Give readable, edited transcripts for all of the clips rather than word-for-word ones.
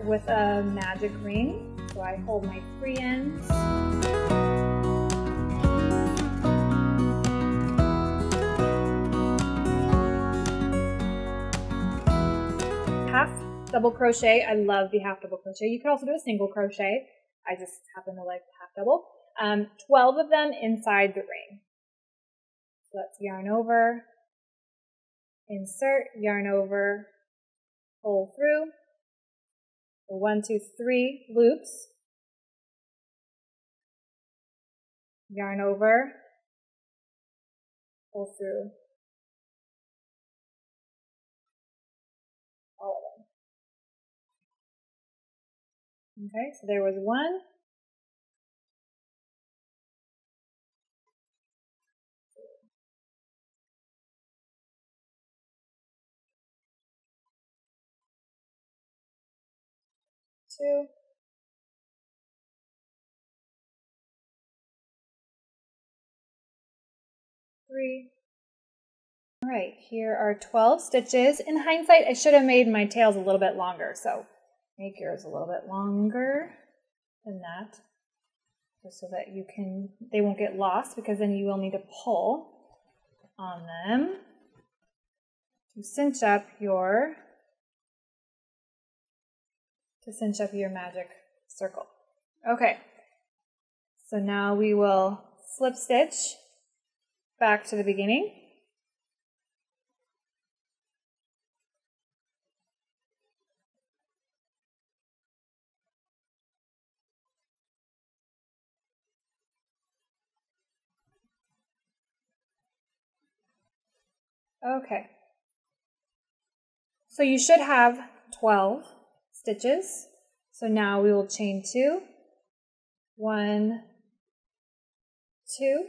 with a magic ring. So I hold my 3 ends. Half double crochet. I love the half double crochet. You could also do a single crochet. I just happen to like half double. 12 of them inside the ring. So let's yarn over, insert, yarn over, pull through. 1, 2, 3 loops. Yarn over, pull through all of them. Okay, so there was 1. 2. 3. All right, here are 12 stitches. In hindsight, I should have made my tails a little bit longer, so make yours a little bit longer than that, just so that they won't get lost, because then you will need to pull on them to cinch up your magic circle. Okay, so now we will slip stitch back to the beginning. Okay, so you should have 12 stitches. So now we will chain 2, 1, 2,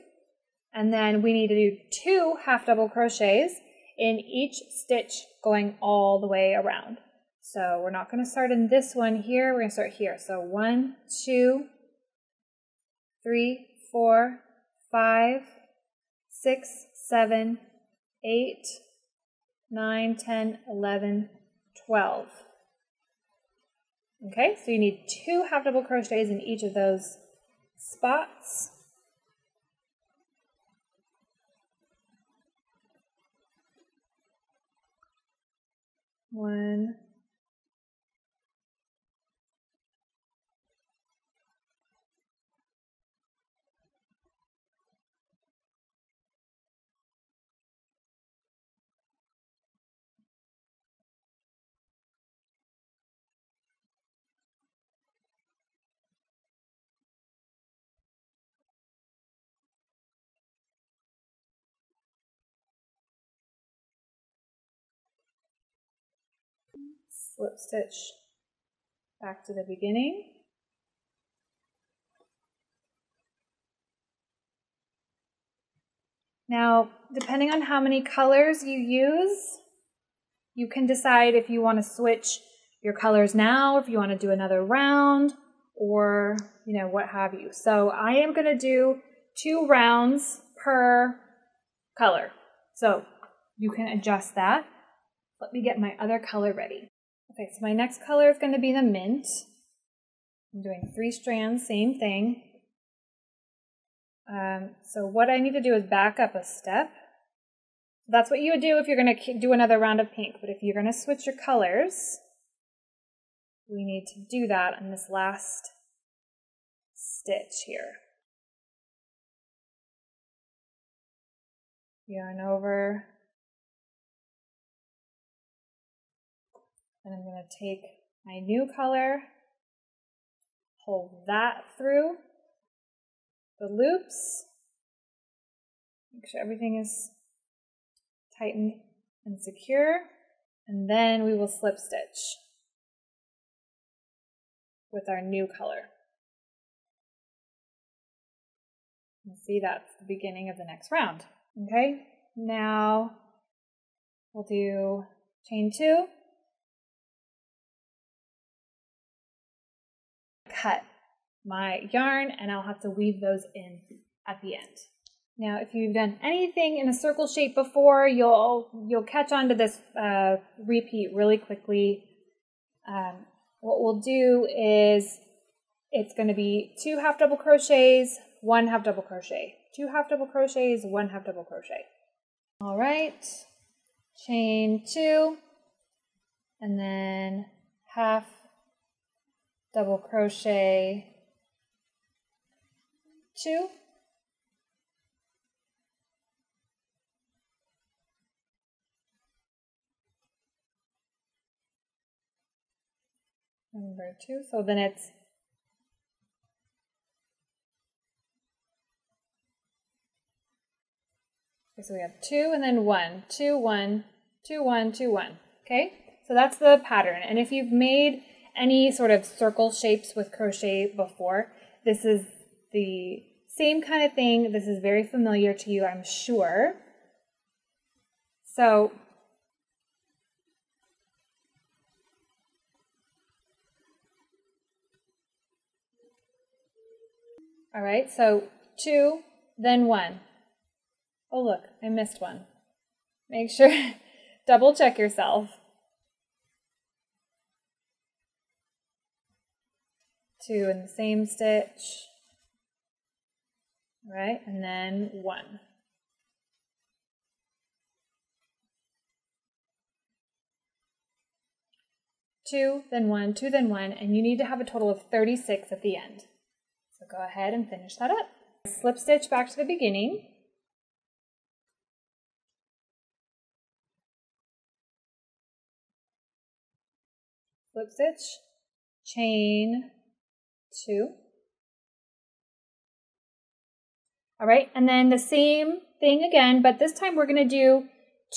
and then we need to do 2 half double crochets in each stitch going all the way around. So we're not going to start in this one here, we're going to start here. So 1, 2, 3, 4, 5, 6, 7, 8, 9, 10, 11, 12. Okay, so you need 2 half double crochets in each of those spots. One, slip stitch back to the beginning. Now, depending on how many colors you use, you can decide if you want to switch your colors now, if you want to do another round, or, you know, what have you. So I am going to do 2 rounds per color. So you can adjust that. Let me get my other color ready. Okay, so my next color is going to be the mint. I'm doing 3 strands, same thing. So what I need to do is back up a step. That's what you would do if you're going to do another round of pink. But if you're going to switch your colors, we need to do that on this last stitch here. Yarn over. And I'm going to take my new color, pull that through the loops, make sure everything is tightened and secure, and then we will slip stitch with our new color. You see, that's the beginning of the next round. Okay, now we'll do chain 2. Cut my yarn, and I'll have to weave those in at the end. Now, if you've done anything in a circle shape before, you'll catch on to this repeat really quickly. what we'll do is it's going to be 2 half double crochets, 1 half double crochet, 2 half double crochets, 1 half double crochet. All right, chain 2, and then half double crochet 2, number 2, so then it's so we have 2 and then 1, 2, 1, 2, 1, 2, 1. Okay, so that's the pattern. And if you've made any sort of circle shapes with crochet before, this is the same kind of thing. This is very familiar to you, I'm sure. So all right, so 2, then 1. Oh, look, I missed one. Make sure, double check yourself. 2 in the same stitch. All right, and then 1. Two, then 1, 2, then 1, and you need to have a total of 36 at the end. So go ahead and finish that up. Slip stitch back to the beginning. Slip stitch, chain 2. All right, and then the same thing again, but this time we're going to do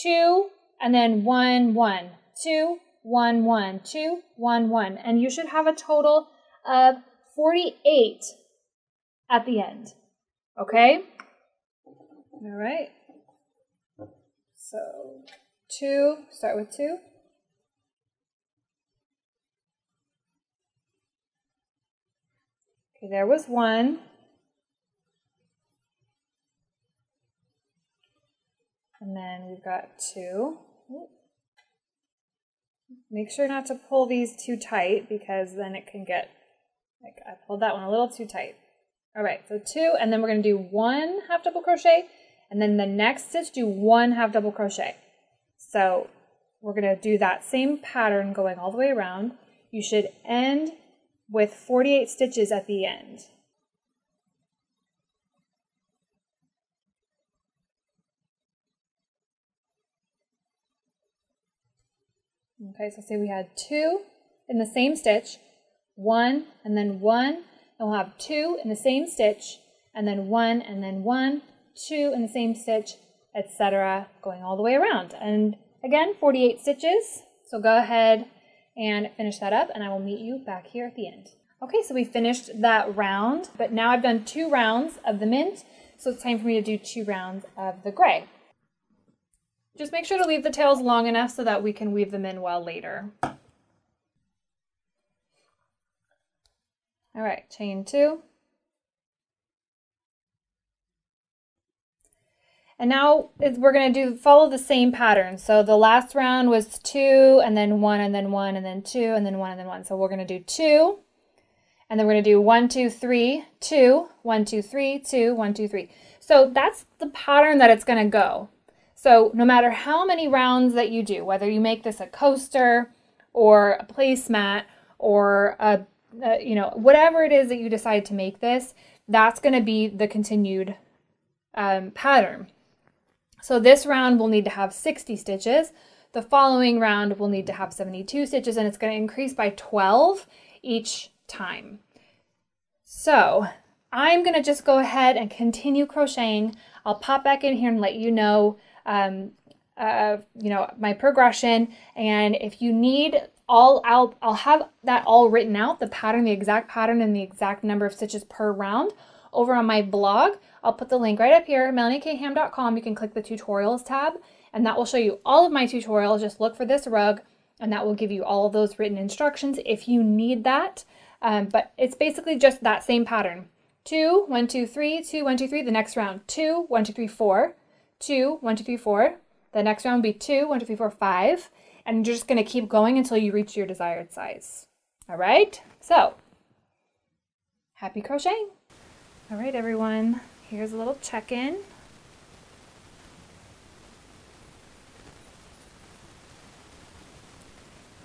2 and then 1, 1, 2, 1, 1, 2, 1, 1, and you should have a total of 48 at the end. Okay? All right. So 2, start with 2. Okay, there was 1. And then we've got 2. Make sure not to pull these too tight because then it can get, like I pulled that one a little too tight. All right, so 2, and then we're going to do 1 half double crochet, and then the next stitch do 1 half double crochet. So we're going to do that same pattern going all the way around. You should end with 48 stitches at the end. Okay, so say we had 2 in the same stitch, 1 and then 1, and we'll have 2 in the same stitch, and then 1 and then 1, 2 in the same stitch, etc., going all the way around. And again, 48 stitches. So go ahead and finish that up, and I will meet you back here at the end. Okay, so we finished that round, but now I've done 2 rounds of the mint, so it's time for me to do 2 rounds of the gray. Just make sure to leave the tails long enough so that we can weave them in well later. All right, chain 2. And now we're going to follow the same pattern. So the last round was 2 and then 1 and then 1 and then 2 and then 1 and then 1. So we're going to do 2 and then we're going to do 1, 2, 3, 2, 1, 2, 3, 2, 1, 2, 3. So that's the pattern that it's going to go. So no matter how many rounds that you do, whether you make this a coaster or a placemat or whatever it is that you decide to make this, that's going to be the continued pattern. So this round will need to have 60 stitches. The following round will need to have 72 stitches, and it's going to increase by 12 each time. So I'm going to just go ahead and continue crocheting. I'll pop back in here and let you know my progression, and if you need I'll have that all written out, the pattern, the exact pattern and the exact number of stitches per round over on my blog. I'll put the link right up here, melaniekham.com. You can click the tutorials tab and that will show you all of my tutorials. Just look for this rug and that will give you all of those written instructions if you need that. But it's basically just that same pattern. 2, 1, 2, 3, 2, 1, 2, 3. The next round, 2, 1, 2, 3, 4. 2, 1, 2, 3, 4. The next round will be 2, 1, 2, 3, 4, 5. And you're just going to keep going until you reach your desired size. All right, so happy crocheting. All right, everyone, here's a little check-in.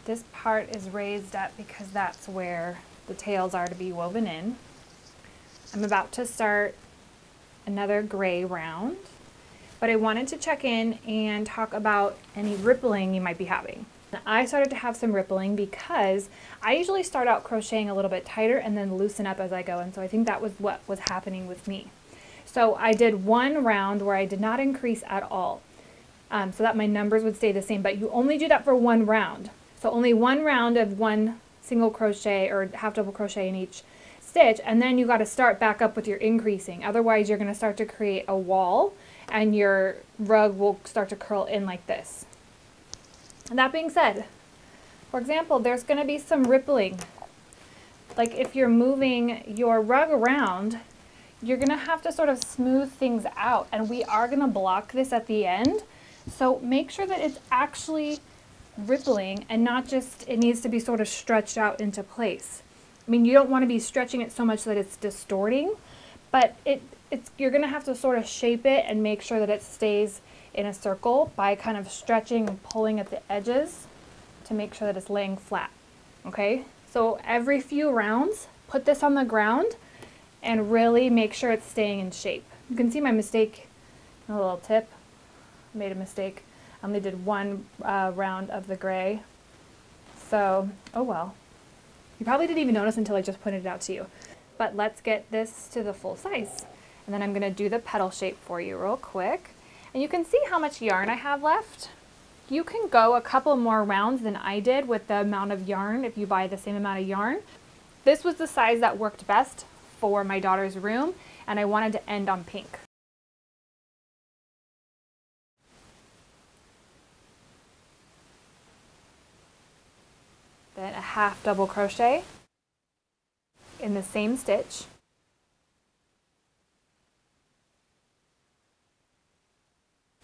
This part is raised up because that's where the tails are to be woven in. I'm about to start another gray round, but I wanted to check in and talk about any rippling you might be having. I started to have some rippling because I usually start out crocheting a little bit tighter and then loosen up as I go, and so I think that was what was happening with me. So I did one round where I did not increase at all, so that my numbers would stay the same, but you only do that for one round. So only one round of one single crochet or half double crochet in each stitch, and then you got to start back up with your increasing. Otherwise you're going to start to create a wall and your rug will start to curl in like this. And that being said, for example, there's going to be some rippling. Like if you're moving your rug around, you're going to have to sort of smooth things out, and we are going to block this at the end. So make sure that it's actually rippling and not just it needs to be sort of stretched out into place. I mean, you don't want to be stretching it so much that it's distorting, but you're going to have to sort of shape it and make sure that it stays in a circle by kind of stretching and pulling at the edges to make sure that it's laying flat. Okay, so every few rounds put this on the ground and really make sure it's staying in shape. You can see my mistake, a little tip, I made a mistake. I only did one round of the gray, so oh well. You probably didn't even notice until I just pointed it out to you. But let's get this to the full size. And then I'm going to do the petal shape for you real quick. And you can see how much yarn I have left. You can go a couple more rounds than I did with the amount of yarn if you buy the same amount of yarn. This was the size that worked best for my daughter's room, and I wanted to end on pink. Then a half double crochet in the same stitch.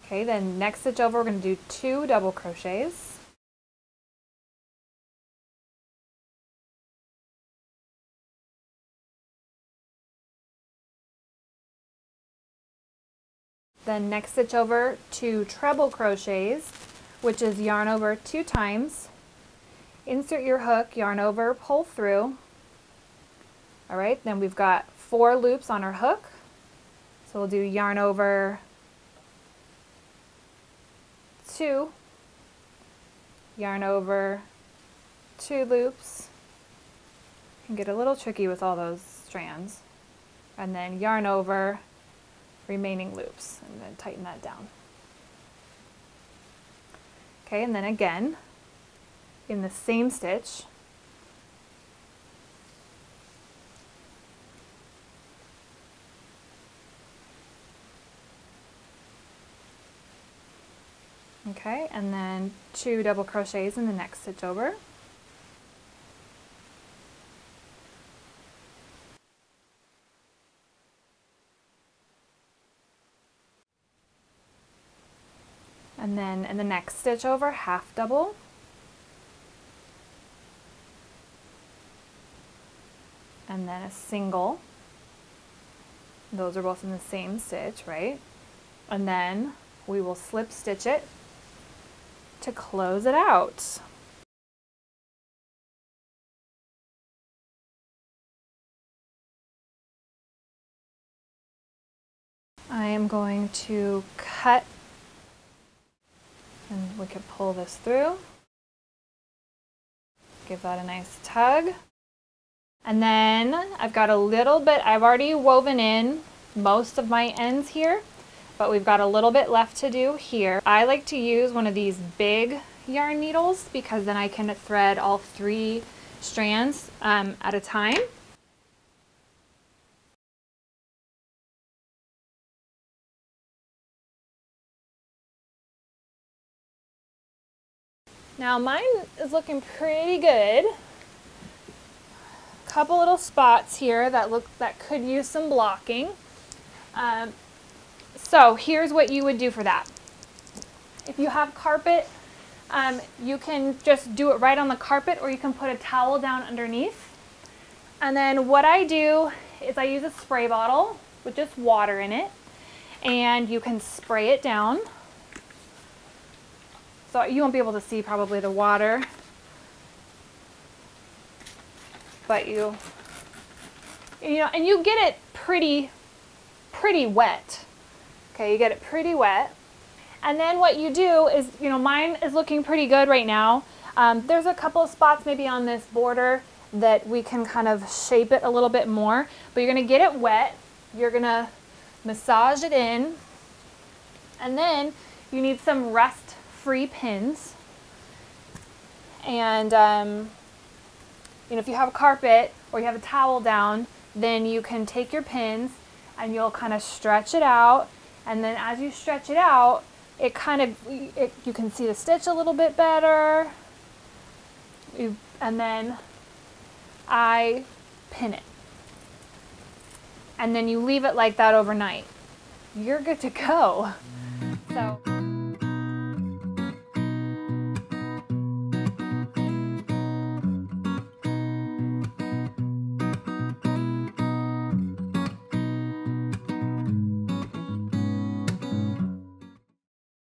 Okay, then next stitch over, we're going to do 2 double crochets. Then next stitch over, 2 treble crochets, which is yarn over 2 times. Insert your hook, yarn over, pull through. All right, then we've got 4 loops on our hook. So we'll do yarn over 2, yarn over 2 loops. Can get a little tricky with all those strands. And then yarn over remaining loops, and then tighten that down. Okay, and then again, in the same stitch, okay, and then 2 double crochets in the next stitch over. And then in the next stitch over, half double. And then a single. Those are both in the same stitch, right? And then we will slip stitch it to close it out. I am going to cut, and we can pull this through. Give that a nice tug. And then I've got a little bit, I've already woven in most of my ends here, but we've got a little bit left to do here. I like to use one of these big yarn needles because then I can thread all 3 strands at a time. Now mine is looking pretty good. Couple little spots here that could use some blocking. So here's what you would do for that. If you have carpet, You can just do it right on the carpet, or you can put a towel down underneath. And then what I do is I use a spray bottle with just water in it, and you can spray it down. So you won't be able to see probably the water, but you know, and you get it pretty wet. Okay, you get it pretty wet. And then what you do is, you know, mine is looking pretty good right now. There's a couple of spots maybe on this border that we can kind of shape it a little bit more, but you're gonna get it wet. You're gonna massage it in, and then you need some rust-free pins. And you know, if you have a carpet or you have a towel down, then you can take your pins and you'll kind of stretch it out. And then as you stretch it out, it kind of, you can see the stitch a little bit better. And then I pin it. And then you leave it like that overnight. You're good to go. So.